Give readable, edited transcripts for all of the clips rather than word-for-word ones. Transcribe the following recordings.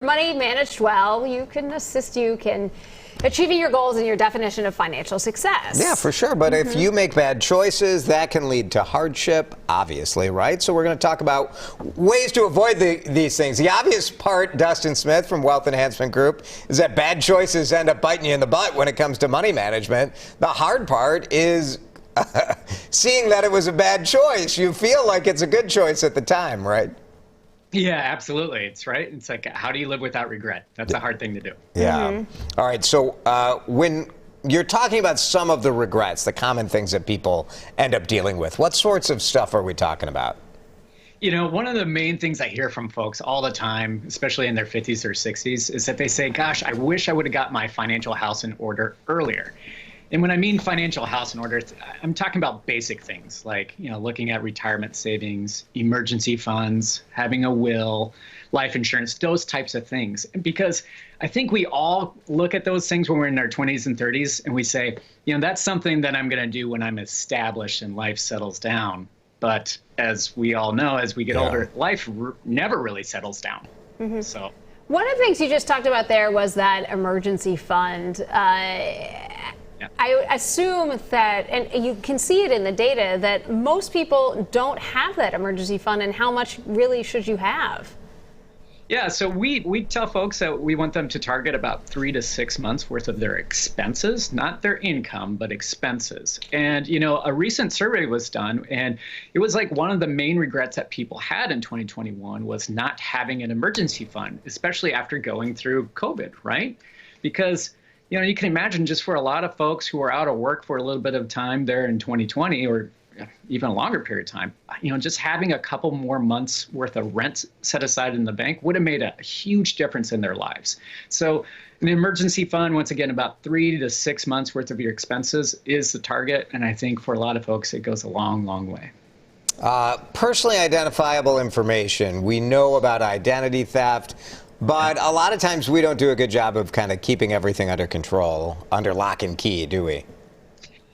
Money managed well, you can assist you in achieving your goals and your definition of financial success. Yeah, for sure. But if you make bad choices, that can lead to hardship, obviously, right? So we're going to talk about ways to avoid these things. The obvious part, Dustin Smith from Wealth Enhancement Group, is that bad choices end up biting you in the butt when it comes to money management. The hard part is seeing that it was a bad choice. You feel like it's a good choice at the time, right? Yeah, absolutely. It's right. It's like, how do you live without regret? That's a hard thing to do. Yeah. All right. So when you're talking about some of the regrets, the common things that people end up dealing with, what sorts of stuff are we talking about? You know, one of the main things I hear from folks all the time, especially in their 50s or 60s, is that they say, gosh, I wish I would have got my financial house in order earlier. And when I mean financial house in order, I'm talking about basic things like, looking at retirement savings, emergency funds, having a will, life insurance, those types of things. Because I think we all look at those things when we're in our 20s and 30s and we say, that's something that I'm going to do when I'm established and life settles down. But as we all know, as we get older, life never really settles down. So one of the things you just talked about there was that emergency fund. I assume that, and you can see it in the data, that most people don't have that emergency fund, and how much really should you have? Yeah, so we tell folks that we want them to target about 3 to 6 months worth of their expenses, not their income, but expenses. And, a recent survey was done, and it was like one of the main regrets that people had in 2021 was not having an emergency fund, especially after going through COVID, right? Because you can imagine just for a lot of folks who are out of work for a little bit of time there in 2020 or even a longer period of time, just having a couple more months worth of rent set aside in the bank would have made a huge difference in their lives. So an emergency fund, once again, about 3 to 6 months worth of your expenses is the target. And I think for a lot of folks, it goes a long, long way. Personally identifiable information. We know about identity theft. But a lot of times we don't do a good job of kind of keeping everything under control, under lock and key, do we?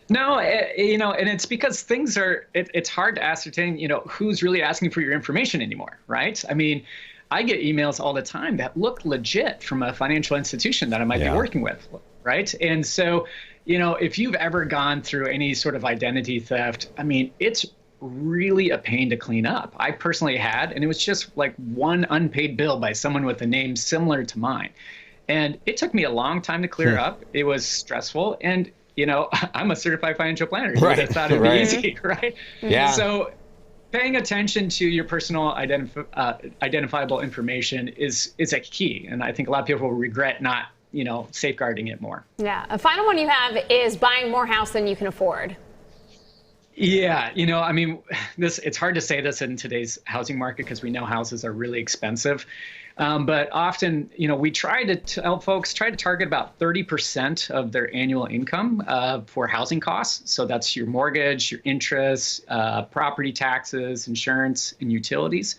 No, and it's because things are, it's hard to ascertain, who's really asking for your information anymore, right? I mean, I get emails all the time that look legit from a financial institution that I might be working with, right? And so, if you've ever gone through any sort of identity theft, I mean, it's really a pain to clean up. I personally had, and it was just like one unpaid bill by someone with a name similar to mine. And it took me a long time to clear up. It was stressful. And, I'm a certified financial planner. You would have thought it'd be easy, right? Yeah. So paying attention to your personal identifiable information is a key. And I think a lot of people regret not, safeguarding it more. Yeah. A final one you have is buying more house than you can afford. Yeah, I mean, it's hard to say this in today's housing market because we know houses are really expensive. But often, we try to tell folks, try to target about 30% of their annual income for housing costs. So that's your mortgage, your interest, property taxes, insurance, and utilities.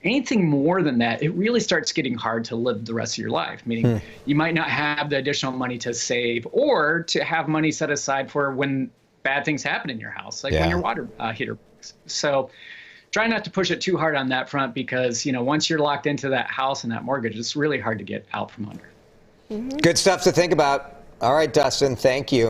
Anything more than that, it really starts getting hard to live the rest of your life, meaning you might not have the additional money to save or to have money set aside for when bad things happen in your house, like when your water heater breaks. So try not to push it too hard on that front because, once you're locked into that house and that mortgage, it's really hard to get out from under. Good stuff to think about. All right, Dustin, thank you.